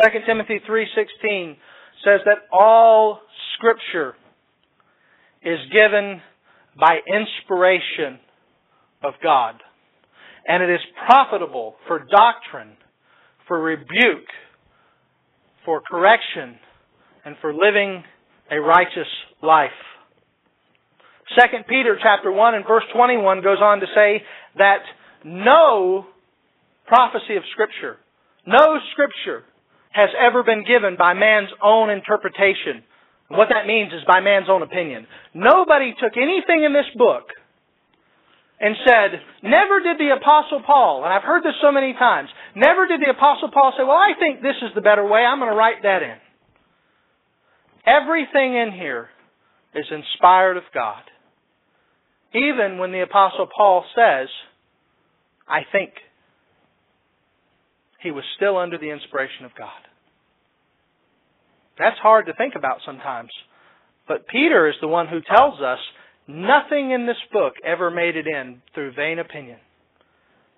2 Timothy 3:16 says that all Scripture is given by inspiration of God. And it is profitable for doctrine, for rebuke, for correction, and for living a righteous life. 2 Peter chapter 1 and verse 21 goes on to say that no prophecy of Scripture, no Scripture has ever been given by man's own interpretation. And what that means is by man's own opinion. Nobody took anything in this book and said, never did the Apostle Paul, and I've heard this so many times, never did the Apostle Paul say, well, I think this is the better way, I'm going to write that in. Everything in here is inspired of God. Even when the Apostle Paul says, I think, he was still under the inspiration of God. That's hard to think about sometimes. But Peter is the one who tells us nothing in this book ever made it in through vain opinion.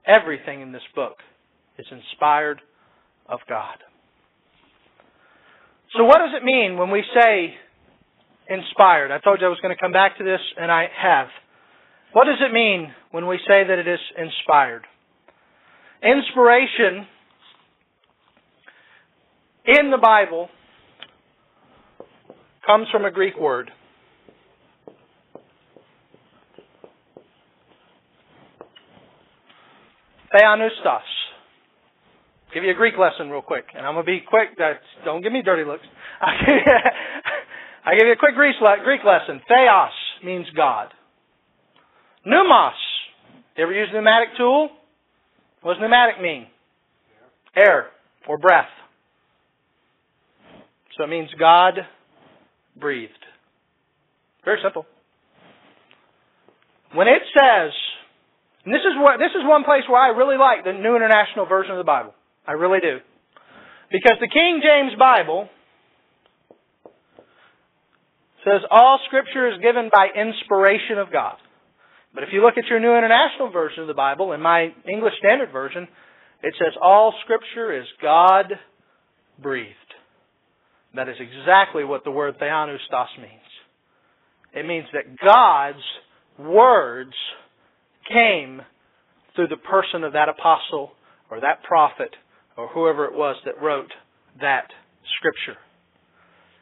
Everything in this book is inspired of God. So what does it mean when we say inspired? I told you I was going to come back to this, and I have. What does it mean when we say that it is inspired? Inspiration in the Bible comes from a Greek word. Theopnuestos. Give you a Greek lesson real quick. And I'm going to be quick. Don't give me dirty looks. I give you a quick Greek lesson. Theos means God. Pneumos. You ever use a pneumatic tool? What does pneumatic mean? Air or breath. So it means God breathed. Very simple. When it says, and this is one place where I really like the New International Version of the Bible. I really do. Because the King James Bible says all Scripture is given by inspiration of God. But if you look at your New International Version of the Bible, in my English Standard Version, it says all Scripture is God-breathed. That is exactly what the word theopnuestos means. It means that God's words came through the person of that apostle or that prophet or whoever it was that wrote that Scripture.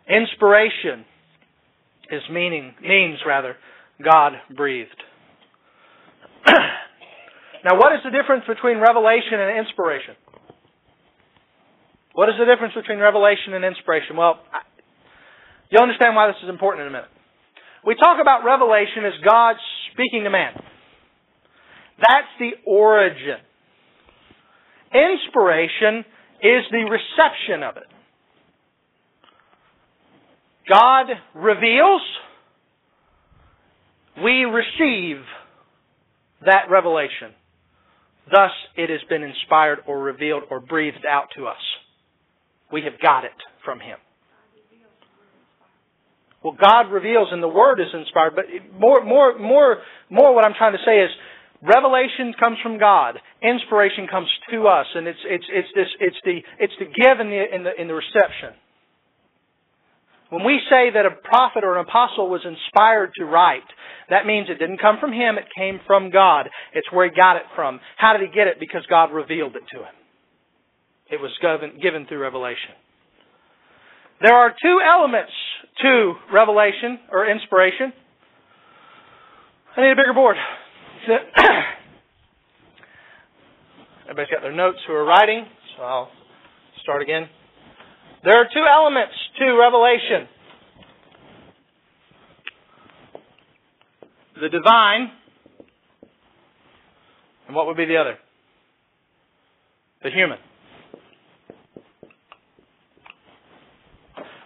Inspiration means God-breathed. Now, what is the difference between revelation and inspiration? What is the difference between revelation and inspiration? Well, you'll understand why this is important in a minute. We talk about revelation as God speaking to man. That's the origin. Inspiration is the reception of it. God reveals, we receive that revelation. Thus, it has been inspired or revealed or breathed out to us. We have got it from Him. Well, God reveals and the Word is inspired, but more what I'm trying to say is revelation comes from God. Inspiration comes to us, and it's the give and the reception. When we say that a prophet or an apostle was inspired to write, that means it didn't come from him, it came from God. It's where he got it from. How did he get it? Because God revealed it to him. It was given through revelation. There are two elements to revelation or inspiration. I need a bigger board. Everybody's got their notes who are writing, so I'll start again. There are two elements to revelation. The divine, and what would be the other? The human.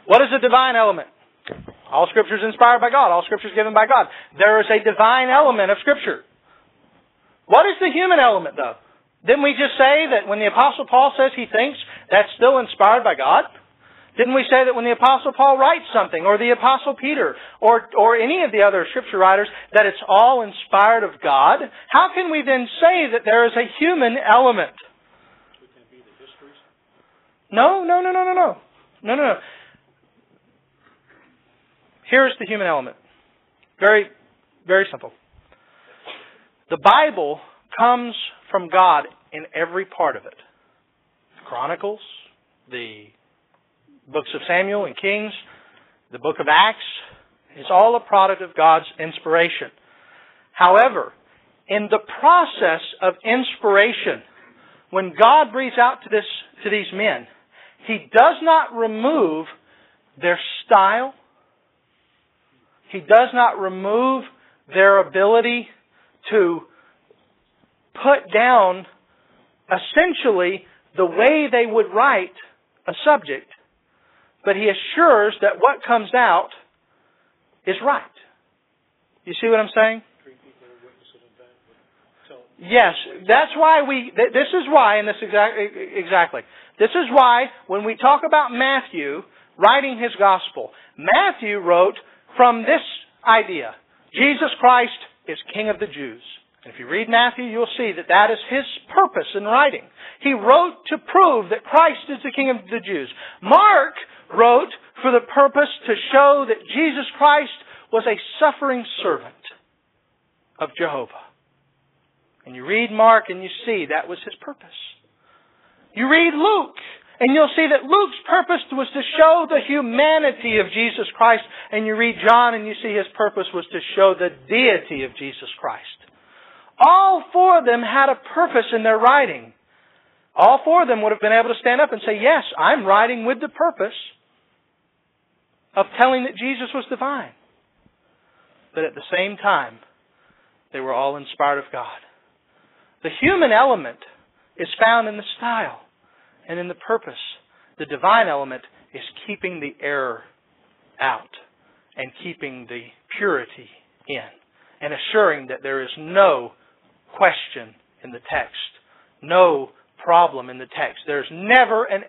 What is the divine element? All Scripture is inspired by God. All Scripture is given by God. There is a divine element of Scripture. What is the human element, though? Didn't we just say that when the Apostle Paul says he thinks, that's still inspired by God? Didn't we say that when the Apostle Paul writes something, or the Apostle Peter, or any of the other Scripture writers, that it's all inspired of God? How can we then say that there is a human element? No. No. Here's the human element. Very, very simple. The Bible comes from God in every part of it. The Chronicles, the books of Samuel and Kings, the book of Acts, it's all a product of God's inspiration. However, in the process of inspiration, when God breathes out to these men, He does not remove their style. He does not remove their ability to put down essentially the way they would write a subject, but He assures that what comes out is right. You see what I'm saying? Yes, that's why this is why, and this exactly. This is why when we talk about Matthew writing his gospel, Matthew wrote from this idea: Jesus Christ is King of the Jews. And if you read Matthew, you'll see that that is his purpose in writing. He wrote to prove that Christ is the King of the Jews. Mark wrote for the purpose to show that Jesus Christ was a suffering servant of Jehovah. And you read Mark and you see that was his purpose. You read Luke and you'll see that Luke's purpose was to show the humanity of Jesus Christ. And you read John and you see his purpose was to show the deity of Jesus Christ. All four of them had a purpose in their writing. All four of them would have been able to stand up and say, yes, I'm writing with the purpose of telling that Jesus was divine. But at the same time, they were all inspired of God. The human element is found in the style and in the purpose. The divine element is keeping the error out and keeping the purity in and assuring that there is no question in the text, no problem in the text. There's never an